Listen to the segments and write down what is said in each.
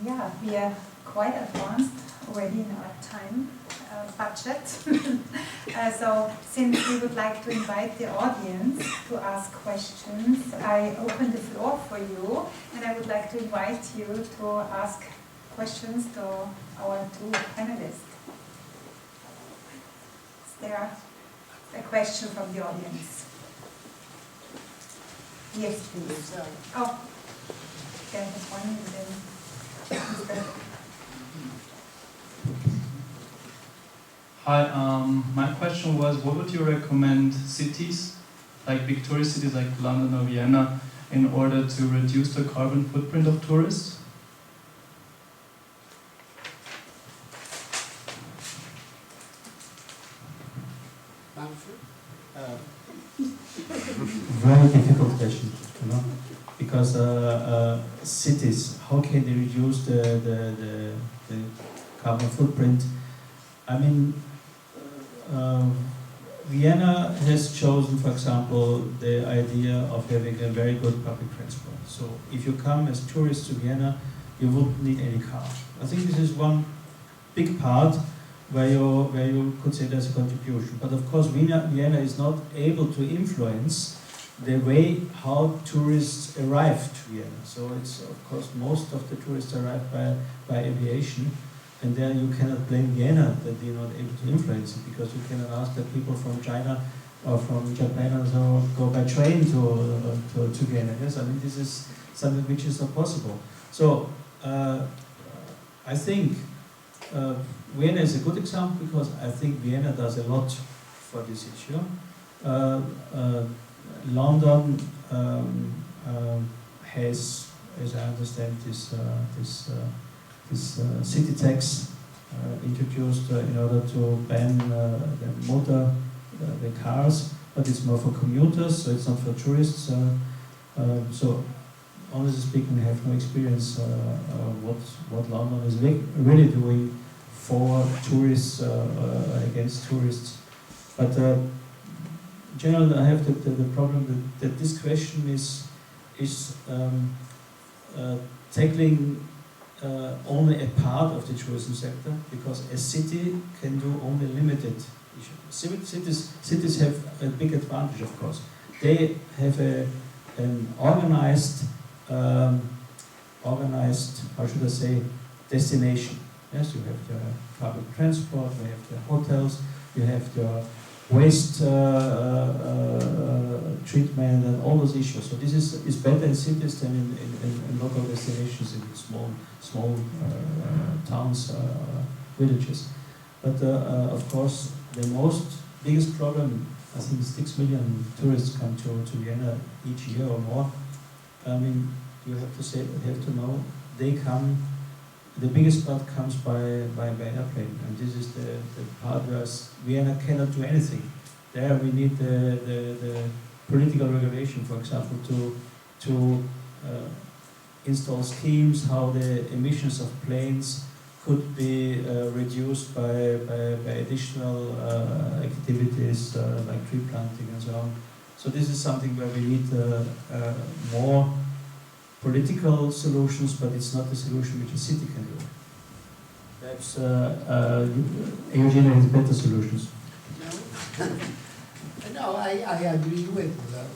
Yeah, we are quite advanced already in our time budget. So since we would like to invite the audience to ask questions, I open the floor for you, and I would like to invite you to ask questions to our two panelists. Is there a question from the audience? Yes, please. Oh, okay, this one and then. Hi, my question was, what would you recommend cities, like big tourist cities like London or Vienna, in order to reduce the carbon footprint of tourists? Manfred? Very difficult question, you know, because cities, how can they reduce the carbon footprint? I mean, Vienna has chosen, for example, the idea of having a very good public transport. So if you come as tourists to Vienna, you wouldn't need any car. I think this is one big part where you could say there's a contribution. But of course, Vienna is not able to influence the way how tourists arrive to Vienna. So it's, of course, most of the tourists arrive by aviation. And then you cannot blame Vienna that they're not able to influence it, because you cannot ask the people from China or from Japan or so go by train to Vienna. Yes, I mean, this is something which is not possible. So I think Vienna is a good example, because I think Vienna does a lot for this issue. London has, as I understand, this city tax introduced in order to ban the cars, but it's more for commuters, so it's not for tourists. So, honestly speaking, I have no experience what London is really doing for tourists against tourists. But in general, I have the problem that this question is tackling only a part of the tourism sector, because a city can do only limited issues. Cities have a big advantage, of course. They have an organized, how should I say, destination. Yes, you have the public transport, you have the hotels, you have the waste treatment and all those issues. So this is better in cities than in local destinations, in small towns, villages. But of course, the biggest problem, I think 6 million tourists come to Vienna each year or more. I mean, you have to know, they come. The biggest part comes by airplane, and this is the part where Vienna cannot do anything. There we need the political regulation, for example, to install schemes how the emissions of planes could be reduced by additional activities like tree planting and so on. So this is something where we need more political solutions, but it's not a solution which a city can do. Perhaps Eugenio has better solutions. No, I agree with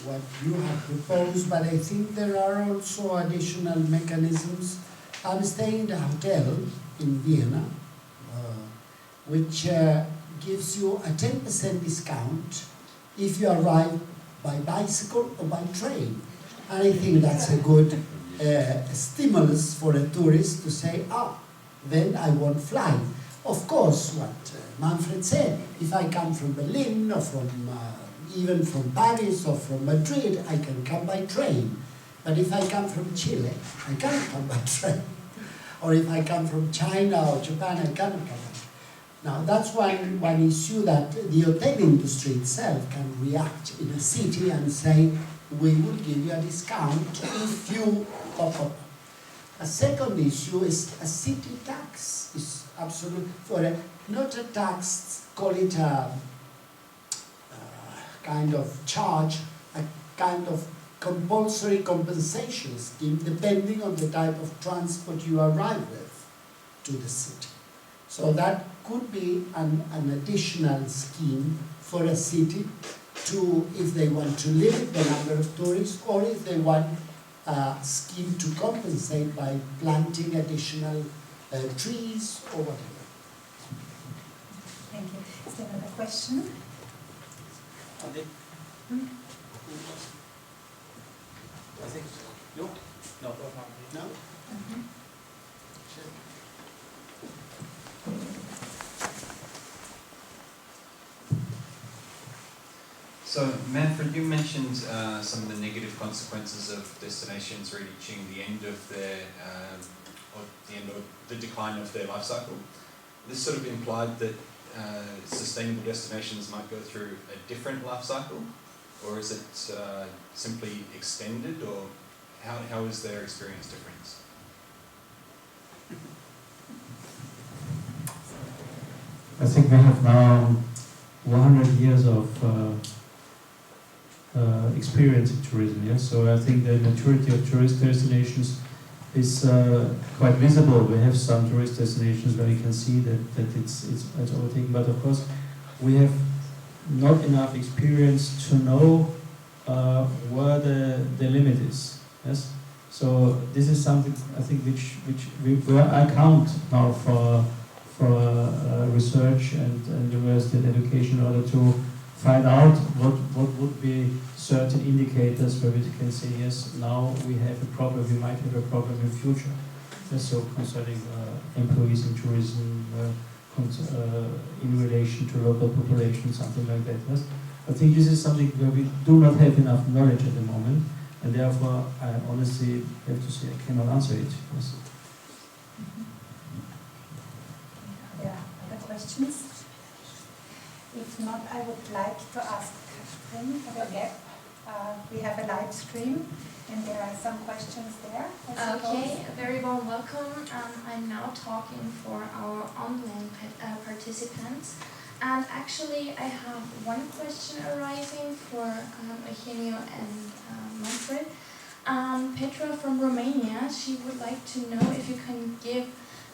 what you have proposed, but I think there are also additional mechanisms. I'm staying in a hotel in Vienna, which gives you a 10% discount if you arrive by bicycle or by train. And I think that's a good stimulus for a tourist to say, then I won't fly. Of course, what Manfred said, if I come from Berlin or from even from Paris or from Madrid, I can come by train. But if I come from Chile, I cannot come by train. Or if I come from China or Japan, I cannot come by train. Now, that's one issue that the hotel industry itself can react in a city and say, we will give you a discount if you pop up. A second issue is a city tax. It's absolute not a tax, call it a kind of charge, a kind of compulsory compensation scheme depending on the type of transport you arrive with to the city. So that could be an additional scheme for a city to, if they want to limit the number of tourists, or if they want a scheme to compensate by planting additional trees or whatever. Thank you. Is there another question? I think no. No. No? So, Manfred, you mentioned some of the negative consequences of destinations reaching the end of their, or the end of the decline of their life cycle. This sort of implied that sustainable destinations might go through a different life cycle, or is it simply extended, or how is their experience different? I think we have now 100 years of experience in tourism, yes? So I think the maturity of tourist destinations is quite visible. We have some tourist destinations where we can see that it's overtaken, but of course we have not enough experience to know where the limit is, yes? So this is something I think where I count now for research and university and education in order to find out what would be certain indicators where we can say, yes, now we have a problem, we might have a problem in future. So concerning employees in tourism, in relation to local population, something like that. Yes? I think this is something where we do not have enough knowledge at the moment, and therefore I honestly have to say I cannot answer it. Yes. Are there other questions? If not, I would like to ask Catherine for the gap. We have a live stream, and there are some questions there. Okay, a very warm welcome. I'm now talking for our online participants. And actually, I have one question arising for Eugenio and Manfred. Petra from Romania, she would like to know if you can give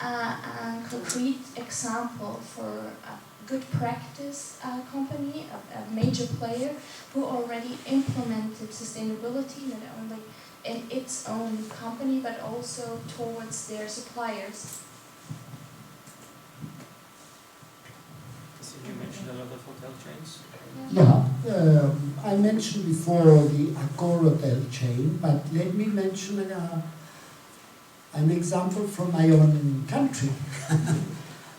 a concrete example for a good practice company, a major player, who already implemented sustainability not only in its own company but also towards their suppliers. You mentioned a lot of hotel chains. Yeah, I mentioned before the Accor hotel chain, but let me mention an example from my own country.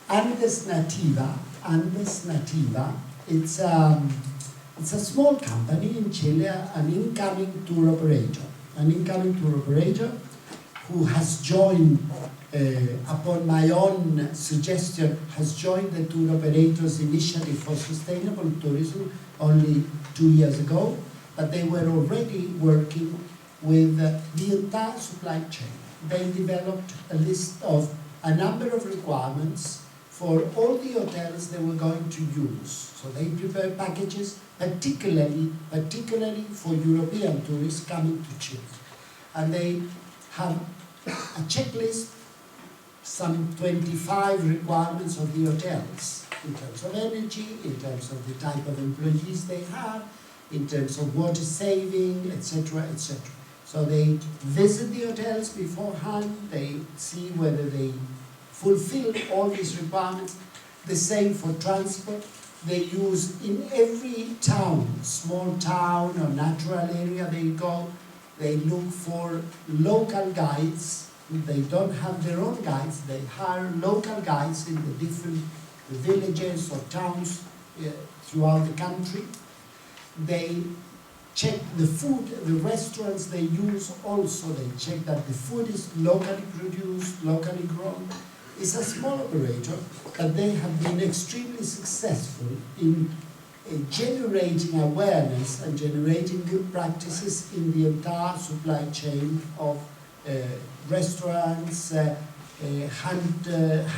Andes Nativa, it's a small company in Chile, an incoming tour operator who has joined, upon my own suggestion, has joined the tour operators initiative for sustainable tourism only 2 years ago, but they were already working with the entire supply chain. They developed a list of a number of requirements for all the hotels they were going to use. So they prepare packages, particularly for European tourists coming to Chile. And they have a checklist, some 25 requirements of the hotels, in terms of energy, in terms of the type of employees they have, in terms of water saving, etc., etc. So they visit the hotels beforehand, they see whether they fulfill all these requirements. The same for transport. They use in every town, small town or natural area they go, they look for local guides. They don't have their own guides, they hire local guides in the different villages or towns throughout the country. They check the food, the restaurants they use also, they check that the food is locally produced, locally grown. It's a small operator, but they have been extremely successful in generating awareness and generating good practices in the entire supply chain of restaurants,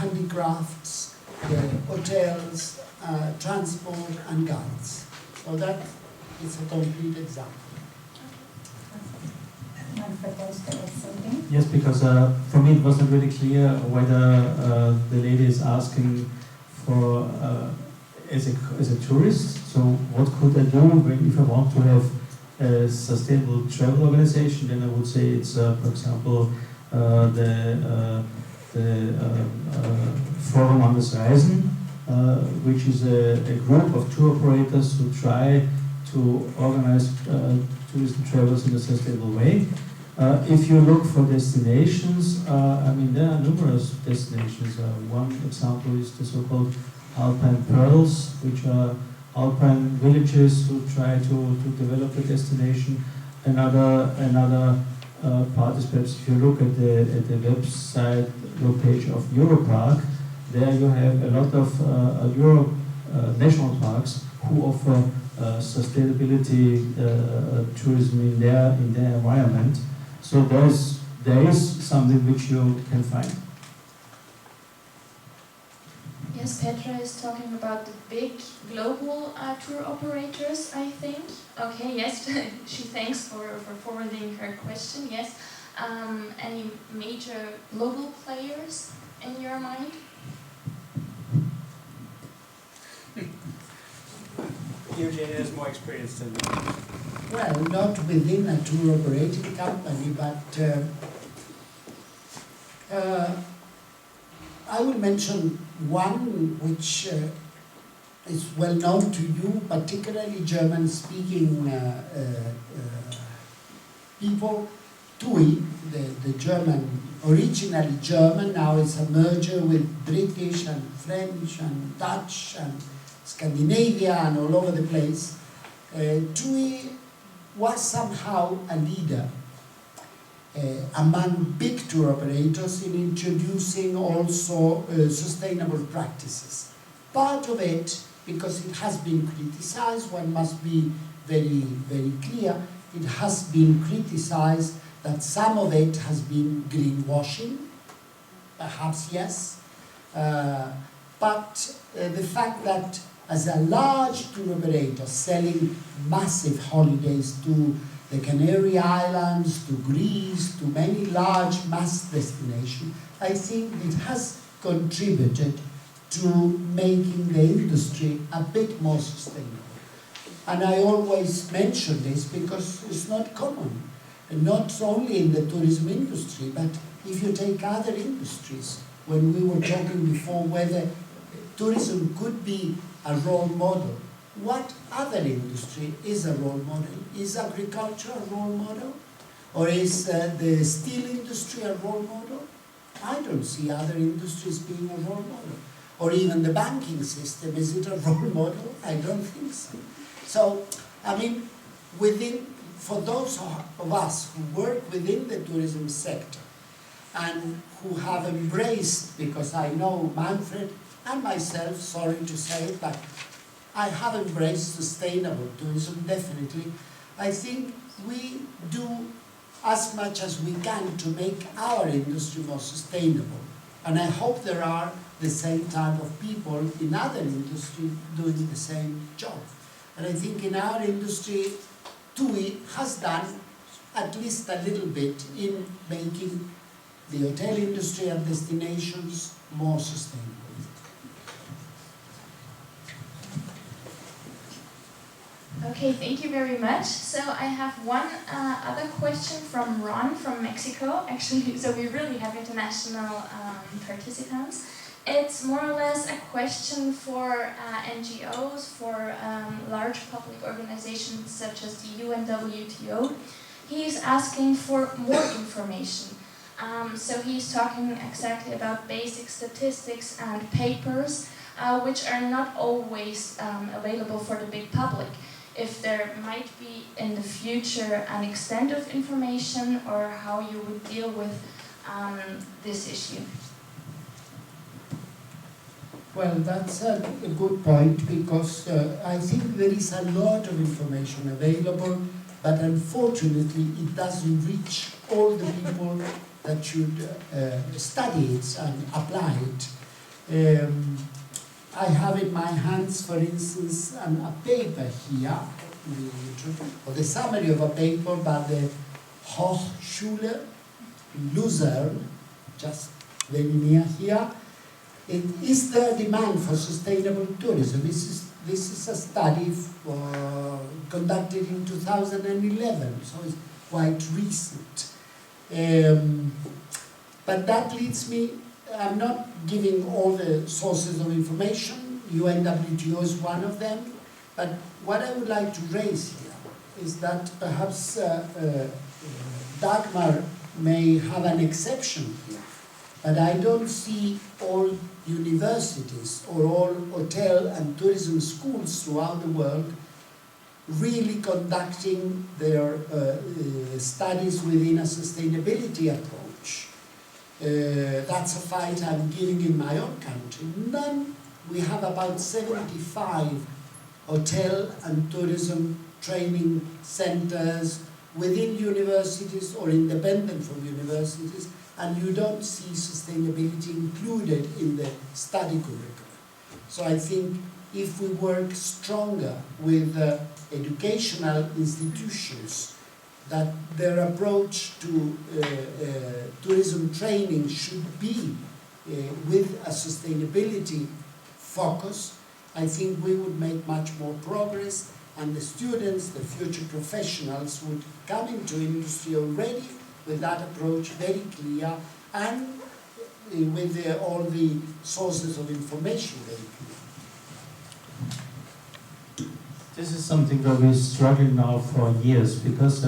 handicrafts, hotels, transport and guides. So that is a complete example. Manfred wants to add something. Yes, because for me it wasn't really clear whether the lady is asking for as a tourist. So what could I do if I want to have a sustainable travel organization? Then I would say it's, for example, the Forum an das Reisen, which is a group of tour operators who try to organize tourism travels in a sustainable way. If you look for destinations, I mean, there are numerous destinations. One example is the so-called Alpine Pearls, which are alpine villages who try to develop a destination. Another part is perhaps if you look at the website page of Europark, there you have a lot of Euro national parks who offer sustainability tourism in their environment. So there is something which you can find. Yes, Petra is talking about the big global tour operators, I think. Okay, yes, she thanks for forwarding her question. Yes, any major global players in your mind? Eugenio has more experience than me. Well, not within a tour operating company, but I will mention one which is well known to you, particularly German-speaking people. TUI, the German, originally German, now it's a merger with British and French and Dutch and Scandinavia and all over the place. TUI was somehow a leader among big tour operators in introducing also sustainable practices. Part of it, because it has been criticized, one must be very, very clear, it has been criticized that some of it has been greenwashing, perhaps yes, but the fact that as a large tour operator selling massive holidays to the Canary Islands, to Greece, to many large mass destinations, I think it has contributed to making the industry a bit more sustainable. And I always mention this because it's not common, and not only in the tourism industry, but if you take other industries, when we were talking before whether tourism could be a role model, what other industry is a role model? Is agriculture a role model? Or is the steel industry a role model? I don't see other industries being a role model. Or even the banking system, is it a role model? I don't think so. So, I mean, for those of us who work within the tourism sector and who have embraced, because I know Manfred and myself, sorry to say it, but I have embraced sustainable tourism, definitely. I think we do as much as we can to make our industry more sustainable. And I hope there are the same type of people in other industries doing the same job. And I think in our industry, TUI has done at least a little bit in making the hotel industry and destinations more sustainable. Okay, thank you very much. So I have one other question from Ron from Mexico. Actually, so we really have international participants. It's more or less a question for NGOs, for large public organizations such as the UNWTO. He's asking for more information. So he's talking exactly about basic statistics and papers, which are not always available for the big public. If there might be in the future an extent of information, or how you would deal with this issue. Well, that's a good point, because I think there is a lot of information available, but unfortunately it doesn't reach all the people that should study it and apply it. I have in my hands, for instance, a paper here, or the summary of a paper by the Hochschule Luzern, just very near here. It is the demand for sustainable tourism. This is a study conducted in 2011, so it's quite recent. But that leads me, I'm not giving all the sources of information, UNWTO is one of them, but what I would like to raise here is that perhaps Dagmar may have an exception here, but I don't see all universities or all hotel and tourism schools throughout the world really conducting their studies within a sustainability approach. That's a fight I'm giving in my own country. None. We have about 75 hotel and tourism training centers within universities or independent from universities, and you don't see sustainability included in the study curriculum. So I think if we work stronger with educational institutions, that their approach to tourism training should be with a sustainability focus, I think we would make much more progress, and the students, the future professionals, would come into industry already with that approach very clear, and with all the sources of information very clear. This is something that we're struggling now for years, because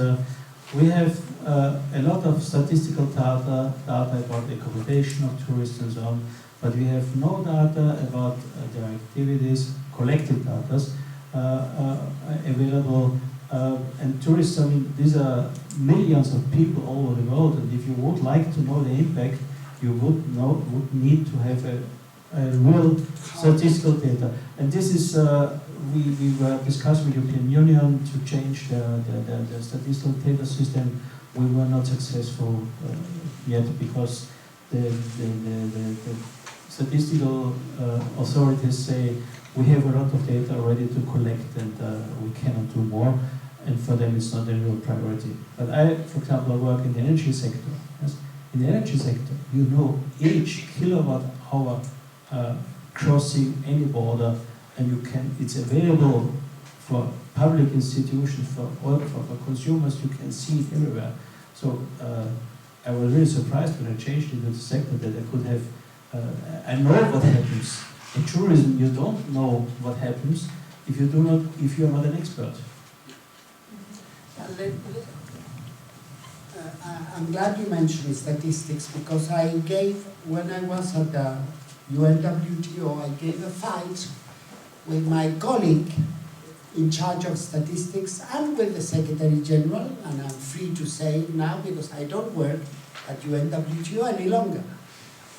we have a lot of statistical data about the accommodation of tourists and so on, but we have no data about their activities, collected data available. And tourists, I mean, these are millions of people all over the world, and if you would like to know the impact, you would need to have a real statistical data. And this is, we were discussing with the European Union to change the statistical data system. We were not successful yet, because the statistical authorities say we have a lot of data already to collect, and we cannot do more, and for them it's not a real priority. But I, for example, work in the energy sector. Yes? In the energy sector, you know each kilowatt hour crossing any border, and it's available for public institutions, for consumers. You can see it everywhere. So I was really surprised when I changed into the sector that I could have. I know what happens in tourism. You don't know what happens if you are not an expert. I'm glad you mentioned statistics, because when I was at the UNWTO, I gave a fight with my colleague in charge of statistics and with the Secretary General, and I'm free to say it now because I don't work at UNWTO any longer.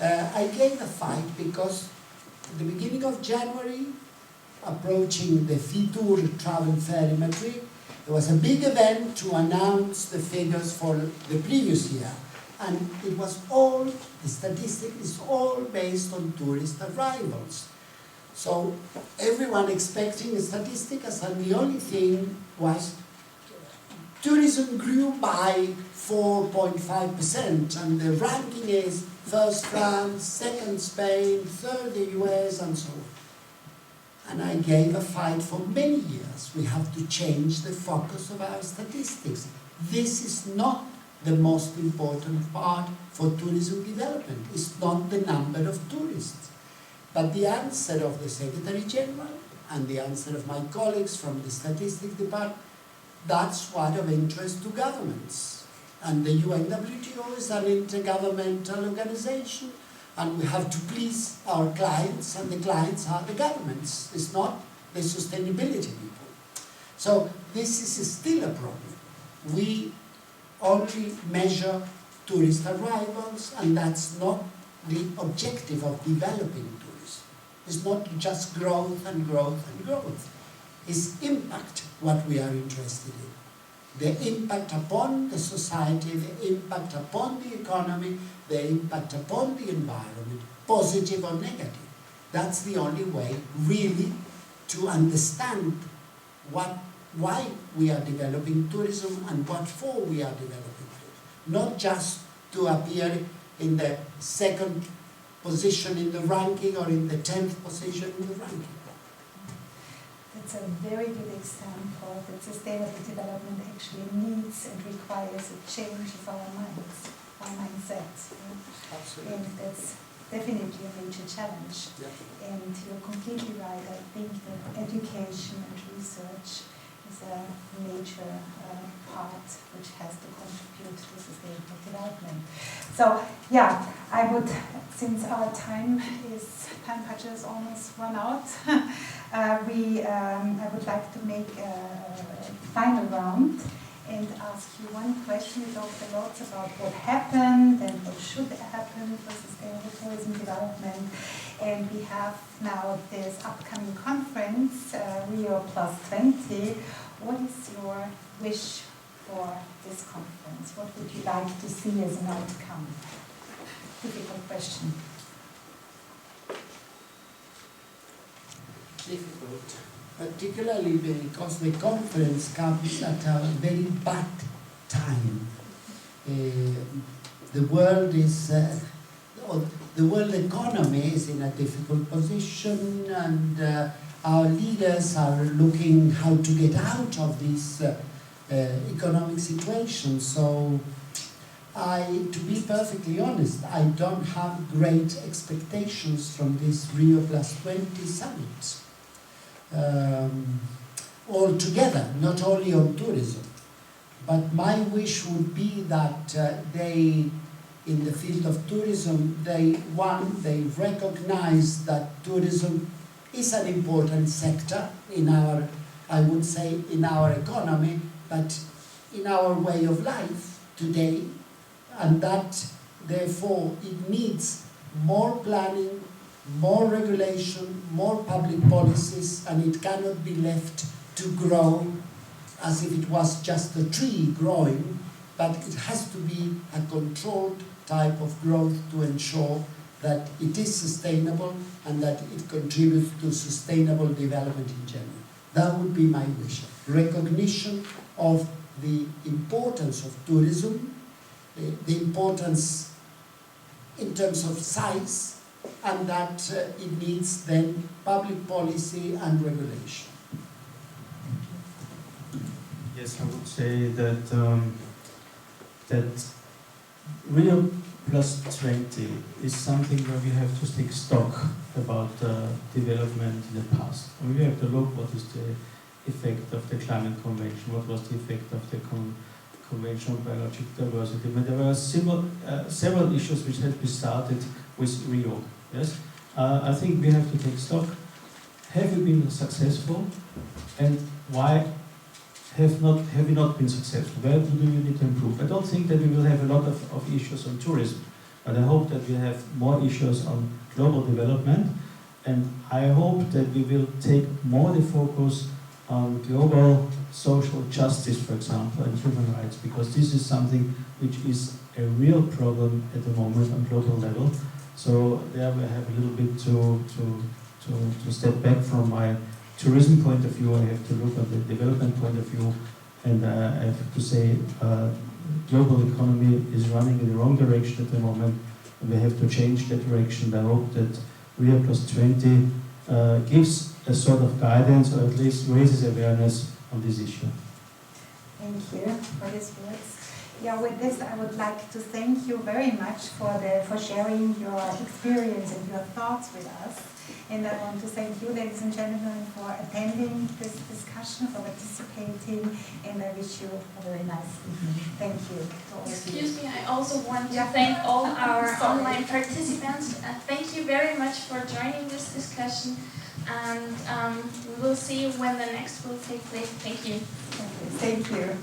I gave a fight because at the beginning of January, approaching the FEDETUR travel fair in Madrid, there was a big event to announce the figures for the previous year. And it was all, the statistic is all based on tourist arrivals. So everyone expecting a statistic, and the only thing was tourism grew by 4.5%, and the ranking is first France, second Spain, third the US, and so on. And I gave a fight for many years. We have to change the focus of our statistics. This is not the most important part for tourism development. It's not the number of tourists. But the answer of the Secretary General and the answer of my colleagues from the Statistics Department, that's what of interest to governments. And the UNWTO is an intergovernmental organization, and we have to please our clients, and the clients are the governments. It's not the sustainability people. So this is still a problem. We only measure tourist arrivals, and that's not the objective of developing tourism. It's not just growth and growth and growth. It's impact what we are interested in. The impact upon the society, the impact upon the economy, the impact upon the environment, positive or negative. That's the only way really to understand what why we are developing tourism and what for we are developing tourism. Not just to appear in the second position in the ranking or in the 10th position in the ranking. That's a very good example that sustainable development actually needs and requires a change of our minds, our mindsets. Absolutely. And that's definitely a major challenge. Yeah. And you're completely right. I think that education and research is a major part which has to contribute to sustainable development. So, yeah, I would, since our time budget is almost run out, I would like to make a final round and ask you one question. We talked a lot about what happened and what should happen for sustainable tourism development. And we have now this upcoming conference, Rio +20. What is your wish for this conference? What would you like to see as an outcome? Difficult question. Difficult, particularly because the conference comes at a very bad time. The world economy is in a difficult position, and our leaders are looking how to get out of this economic situation. So, to be perfectly honest, I don't have great expectations from this Rio +20 summit. Altogether, not only on tourism, but my wish would be that they, in the field of tourism, they recognize that tourism is an important sector in our, I would say, in our economy, but in our way of life today, and that therefore it needs more planning, more regulation, more public policies, and it cannot be left to grow as if it was just a tree growing, but it has to be a controlled type of growth to ensure that it is sustainable and that it contributes to sustainable development in general. That would be my wish. Recognition of the importance of tourism, the importance in terms of size, and that it needs then public policy and regulation. Yes, I would say that that Rio +20 is something where we have to take stock about development in the past. And we have to look what is the effect of the climate convention, what was the effect of the convention on biological diversity. But there were several issues which had been started with Rio. Yes, I think we have to take stock. Have we been successful, and why have we not been successful? Where do we need to improve? I don't think that we will have a lot of issues on tourism, but I hope that we have more issues on global development, and I hope that we will take more the focus on global social justice, for example, and human rights, because this is something which is a real problem at the moment on global level. So there we have a little bit to step back from my tourism point of view. I have to look at the development point of view, and I have to say global economy is running in the wrong direction at the moment, and we have to change that direction. I hope that Rio +20 gives a sort of guidance, or at least raises awareness on this issue. Thank you for these words. Yeah, with this I would like to thank you very much for sharing your experience and your thoughts with us. And I want to thank you, ladies and gentlemen, for attending this discussion, for participating, and I wish you a very nice evening. Thank you to all of you. Excuse me, I also want to thank all our online participants. Thank you very much for joining this discussion, and we will see when the next will take place. Thank you. Thank you.